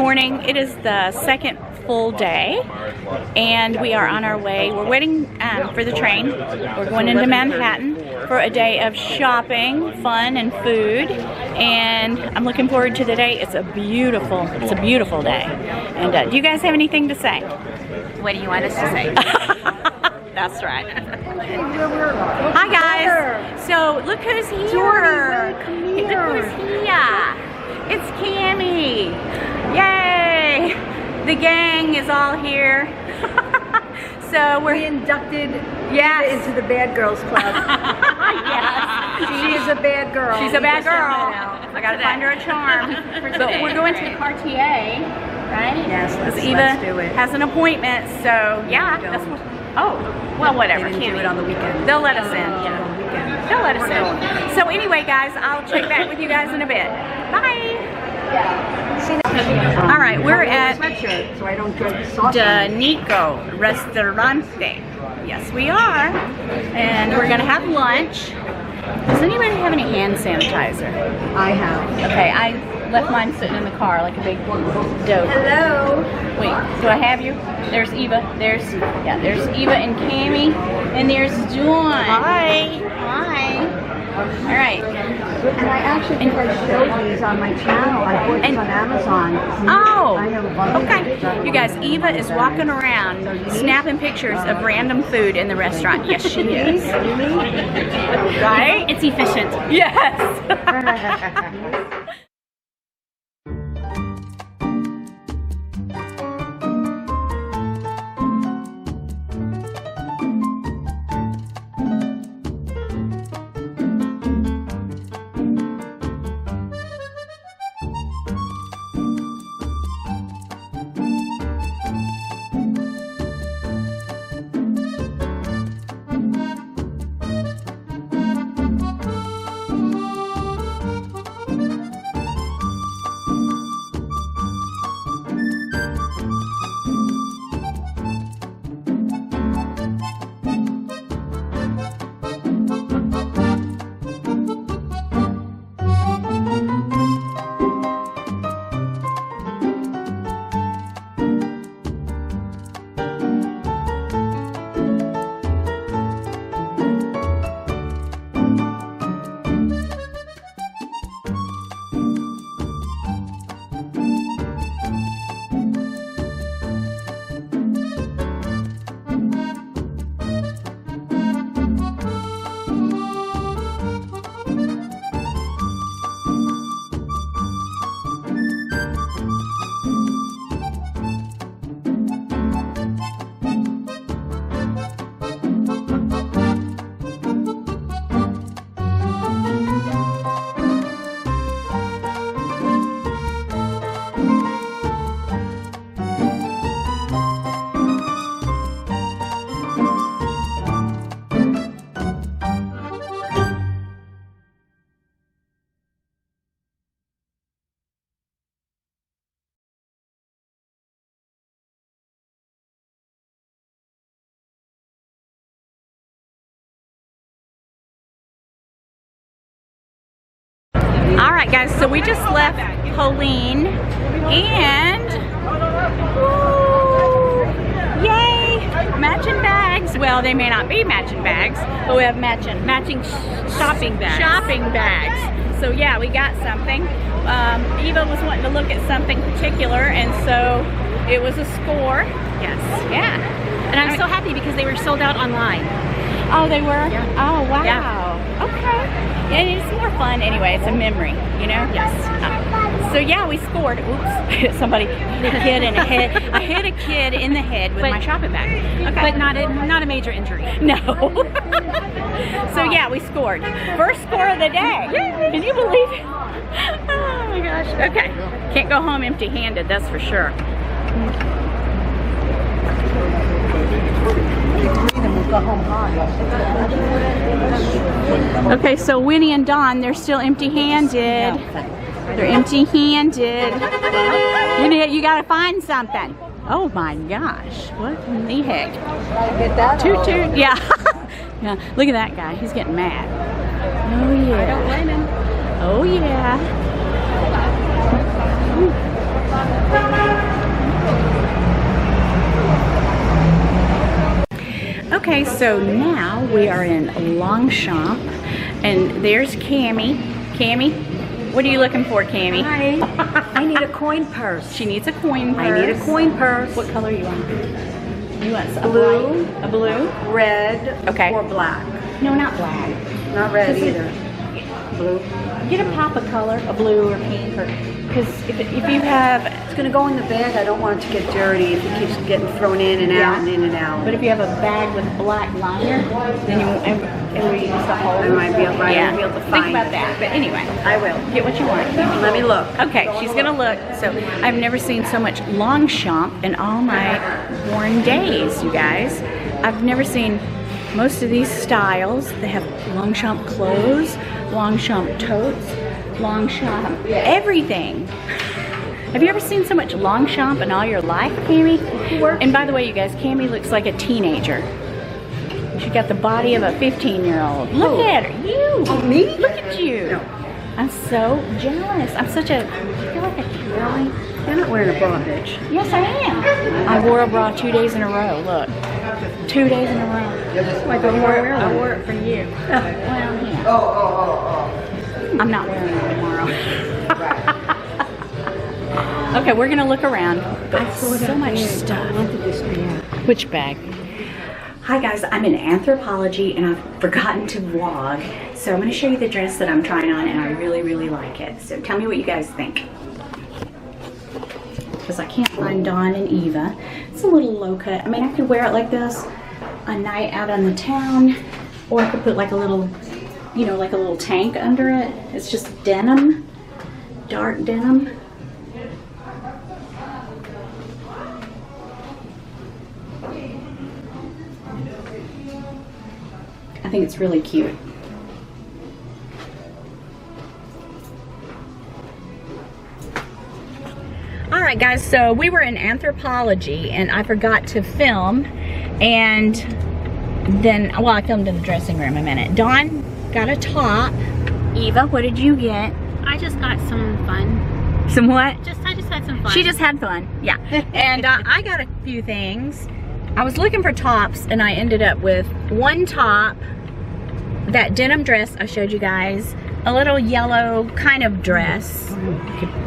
morning. It is the second full day, and we are on our way. We're waiting for the train. We're going into Manhattan for a day of shopping, fun, and food. And I'm looking forward to the day. It's a beautiful day. And do you guys have anything to say? What do you want us to say? That's right. Hi guys. So look who's here. Look who's here. It's Cammie. Yay! The gang is all here. So we inducted Eva into the bad girls club. Yes. She is a bad girl. She's a bad girl. I gotta find her a charm. But we're going to Cartier, right? Yes, let's do it. Has an appointment, so yeah. That's what, well, whatever. They didn't do it on the weekend. They'll let us in. Yeah. They'll let us in. So anyway, guys, I'll check back with you guys in a bit. Bye. All right, we're at the Nico Restaurante. Yes, we are. And we're going to have lunch. Does anybody have any hand sanitizer? I have. Okay, I left mine sitting in the car like a big dope. Hello. Wait, do I have you? There's Eva. There's Eva and Cammie. And there's Dawn. Hi. Hi. All right. And I actually think I showed these on my channel. I bought these on Amazon. Oh, okay. You guys, Eva is walking around snapping pictures of random food in the restaurant. Yes, she is. Right? It's efficient. Yes. All right, guys, so we just left Pauline and woo, yay, matching bags. Well, they may not be matching bags, but we have matching shopping bags. So yeah, we got something. Eva was wanting to look at something particular, and so it was a score. Yes. Yeah. And I'm so happy because they were sold out online. Oh, they were? Yeah. Oh, wow. Yeah. Okay. And it's more fun anyway. It's a memory, you know? Yes. So yeah, we scored. Oops. Somebody hit a kid in the head. I hit a kid in the head with my shopping bag. Okay. But not a major injury. No. So yeah, we scored. First score of the day. Yay. Can you believe it? Oh my gosh. Okay. Can't go home empty-handed, that's for sure. Okay, so Winnie and Dawn, they're still empty-handed. They're empty-handed. You gotta find something. Oh my gosh, what in the heck? Get that? Toot toot. Yeah. Yeah. Look at that guy. He's getting mad. Oh yeah. I don't blame him. Oh yeah. Okay, so now we are in Longchamp, and there's Cammie. Cammie, what are you looking for, Cammie? Hi. I need a coin purse. She needs a coin purse. I need a coin purse. What color you want? You want a Blue. bright, a blue? Red. Okay. Or black. No, not black. Not red either. Blue. Get a pop of color, a blue or pink, or because if you have, It's going to go in the bag. I don't want it to get dirty if it keeps getting thrown in and out and in and out. but if you have a bag with black liner, then you won't ever use the whole. I might be able, Yeah. be able to Think find about it. that. But anyway, I will. get what you want. Let me look. Okay, she's gonna look. So I've never seen so much Longchamp in all my born days, you guys. I've never seen most of these styles. They have Longchamp clothes, Longchamp totes, Longchamp everything. Have you ever seen so much Longchamp in all your life, Cammie? And by the way, you guys, Cammie looks like a teenager. She got the body of a 15-year-old. Look at her. You. Oh, me? Look at you. No. I'm so jealous. I feel like a really. You're not wearing a bra, bitch. Yes, I am. I wore a bra 2 days in a row. Look. 2 days in a row. I wore it for you. Well, yeah. I'm not wearing it tomorrow. Okay, we're gonna look around. But so much stuff. Which bag? Hi guys, I'm in Anthropologie and I've forgotten to vlog. So I'm gonna show you the dress that I'm trying on and I really, really like it. So tell me what you guys think. Because I can't find Dawn and Eva. It's a little low cut. I mean, I could wear it like this a night out on the town, or I could put like a little, you know, like a little tank under it. It's just denim, dark denim. I think it's really cute. All right, guys, so we were in Anthropologie and I forgot to film, and then, well, I filmed in the dressing room a minute. Dawn got a top. Eva, what did you get? I just got some fun. Some what? I just had some fun. She just had fun, yeah. And I got a few things. I was looking for tops and I ended up with one top, that denim dress I showed you guys, a little yellow kind of dress,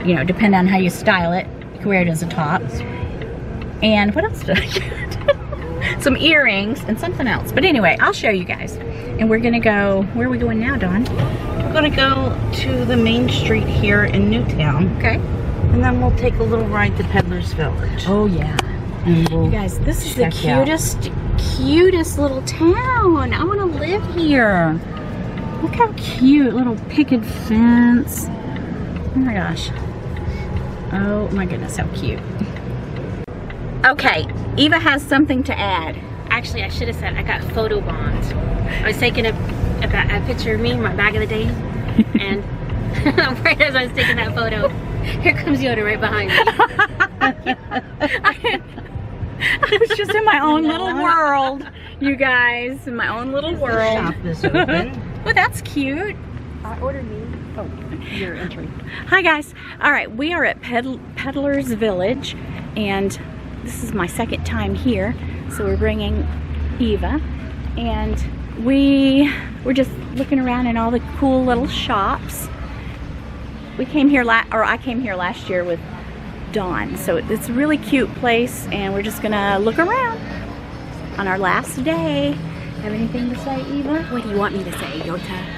you know, depending on how you style it. You can wear it as a top. And what else did I get? Some earrings and something else. But anyway, I'll show you guys. And we're gonna go, where are we going now, Dawn? We're gonna go to the main street here in Newtown. Okay. And then we'll take a little ride to Peddler's Village. Oh yeah. And we'll You guys, this is the check out. cutest little town. I wanna live here. Look how cute, little picket fence. Oh my gosh. Oh my goodness, how cute. Okay, Eva has something to add. Actually, I should have said I got photo bombed. I was taking a picture of me, my bag of the day, and right as I was taking that photo, here comes Yoda right behind me. I was just in my own little world, you guys, in my own little The world. shop is open. Well, that's cute. Order me. Oh, your entry. Hi guys. All right, we are at Peddler's Village, and this is my second time here. So we're bringing Eva, and we're just looking around in all the cool little shops. We came here I came here last year with Dawn, so it's a really cute place, and we're just gonna look around on our last day. Have anything to say, Eva? What do you want me to say, Yota?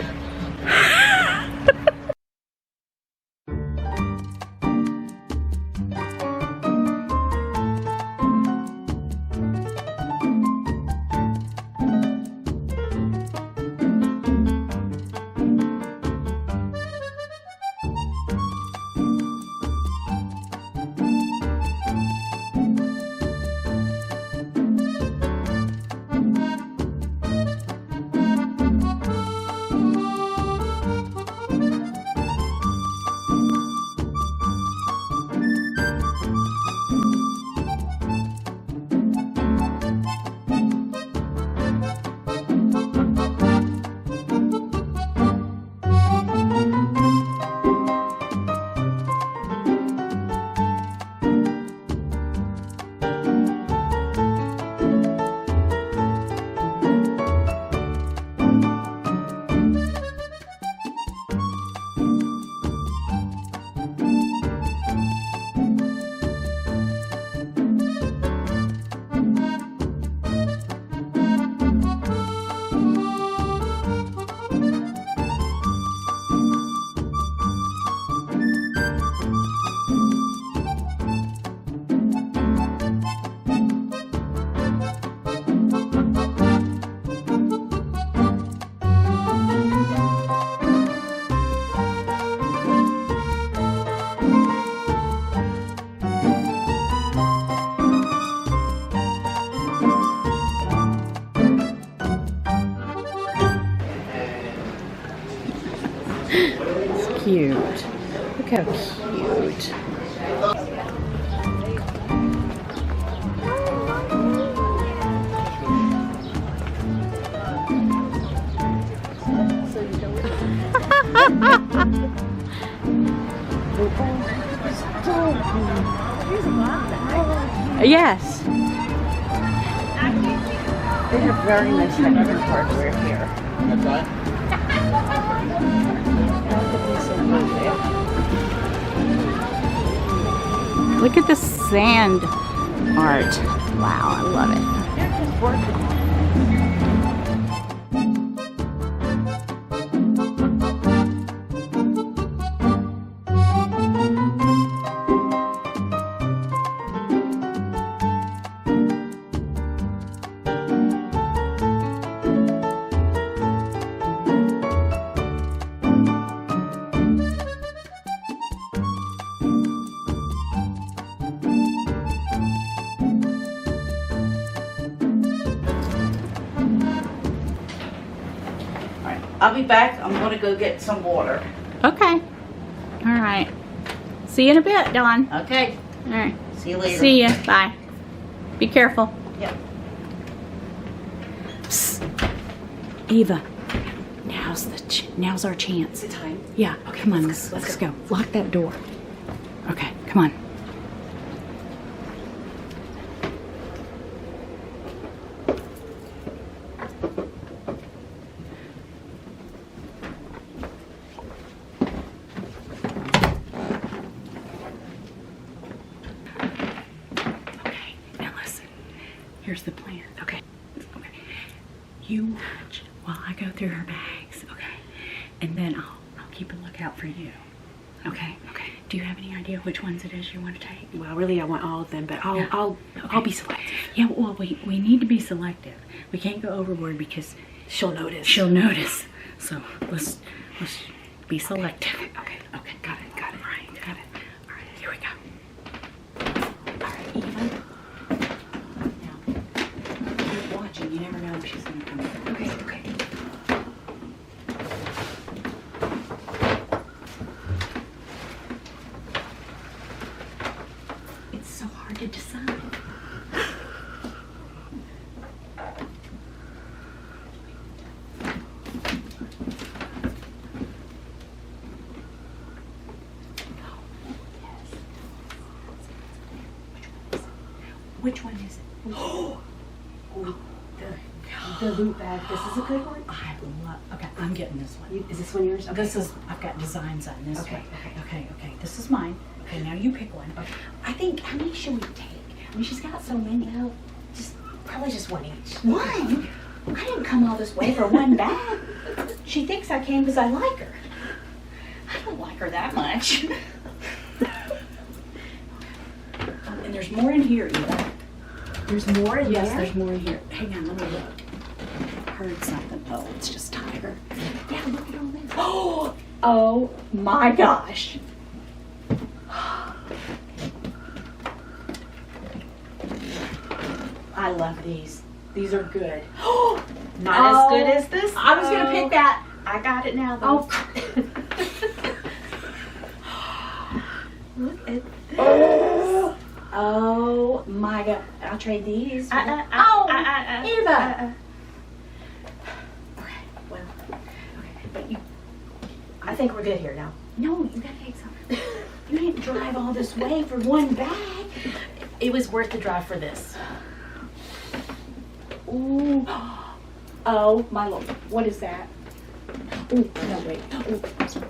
It's cute. Look how cute. Yes. They have very nice feminine hardware here. Look at the sand art. Wow, I love it. I'll be back. I'm gonna go get some water. Okay. All right. See you in a bit, Dawn. Okay. All right. See you later. See ya. Bye. Be careful. Yep. Psst. Eva, now's our chance. Is it time? Yeah. Okay, come on. Let's go. Lock that door. Okay. Come on. Here's the plan. Okay. You watch while I go through her bags. Okay. And then I'll keep a lookout for you. Okay. Okay. Do you have any idea which ones it is you want to take? Well, really, I want all of them, but I'll be selective. Yeah. Well, we need to be selective. We can't go overboard because She'll notice. she'll notice. So let's be selective. Okay. Got it. All right. Got it. All right. Here we go. All right, Eva. You never know if she's gonna come in. Okay. It's so hard to decide. Which one is it? Oh! The loot bag. This is a good one. I love. Okay, I'm getting this one. Is this one yours? Okay. This is. I've got designs on this Okay, one. Okay. This is mine. Okay, now you pick one. Okay. I think. How many should we take? I mean, she's got so many. Well, probably just one each. One. I didn't come all this way for one bag. She thinks I came because I like her. I don't like her that much. And there's more in here, Eva. There's more in Yes, there? there's more in here. Hang on, let me look. I heard something. Oh, it's just Tiger. Yeah, look at all this. Oh my gosh. I love these. These are good. Not as good as this? I was going to pick that. I got it now, though. Look at this. Oh my God. I'll trade these. Eva. Okay, well, but I think we're good here now. no, you gotta take some. You didn't drive all this way for one bag. It was worth the drive for this. Ooh. Oh my Lord. What is that? Ooh, no, wait. Ooh.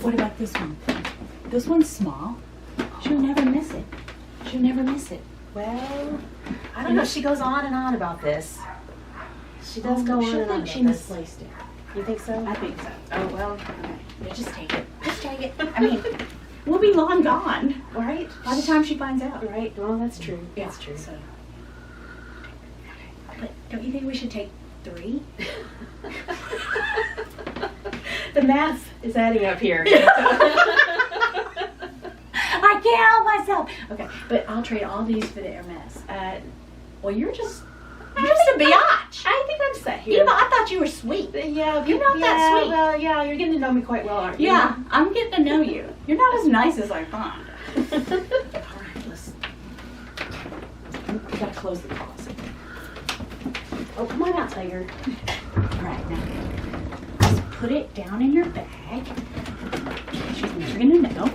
What about this one? This one's small. She'll never miss it. She'll never miss it. Well, I don't know. She goes on and on about this. She does go on She'll and on think she about this. misplaced it. You think so? I think so. Oh, well. Yeah, just take it. Just take it. I mean, we'll be long gone, Right? by the time she finds out. Right. Well, that's true. Yeah, That's true. So. But don't you think we should take 3? The math is adding up here. I can't help myself. Okay, but I'll trade all these for the Hermes. Well, you're just a biatch. I think I'm set here. Eva, I thought you were sweet. Yeah, You're not that sweet. Well, yeah, you're getting to know me quite well, aren't you? Yeah, I'm getting to know you. You're not as nice as I thought. All right, listen. We gotta close the closet. Oh, come on out, Tiger. All right, now just put it down in your bag. She's never gonna know.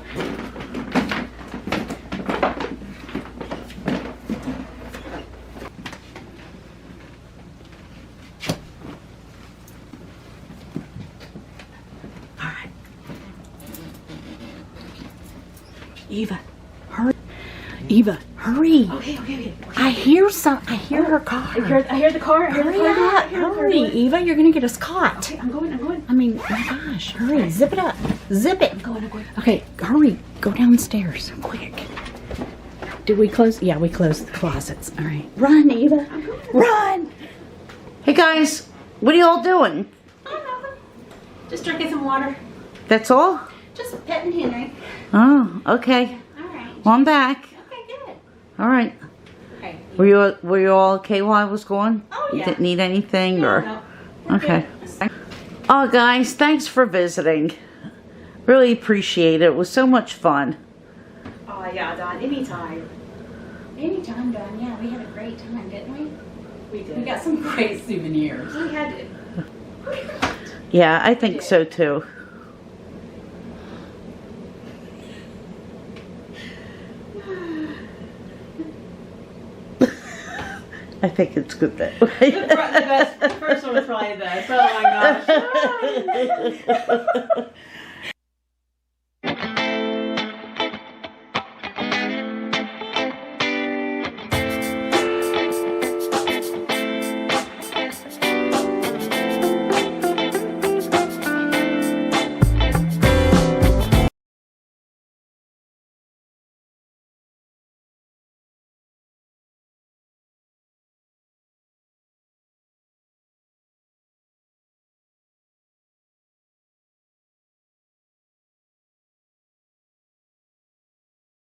All right. Eva, hurry. Eva, hurry. Okay. I hear her car. I hear the car. Hurry up, hurry. Eva, you're gonna get us caught. Okay, I'm going. I mean, my gosh, hurry, zip it up. Zip it. I'm going. Okay, hurry, go downstairs, quick. Did we close? Yeah, we closed the closets. All right, run, Eva, run. Hey guys, what are y'all doing? Oh, nothing. Just drinking some water. That's all? Just petting Henry. Oh, okay. All right. Well, I'm back. Okay, good. All right. Okay. Were you all okay while I was gone? Oh, You yeah. didn't need anything or? No, we're Okay. good. Oh, guys, thanks for visiting. Really appreciate it. It was so much fun. Oh, yeah, Don. Anytime. Anytime, Dawn. Yeah, we had a great time, didn't we? We did. We got some great souvenirs. We had to. Yeah, I think so too. I think it's good that way. The first one was probably the best. Oh my gosh.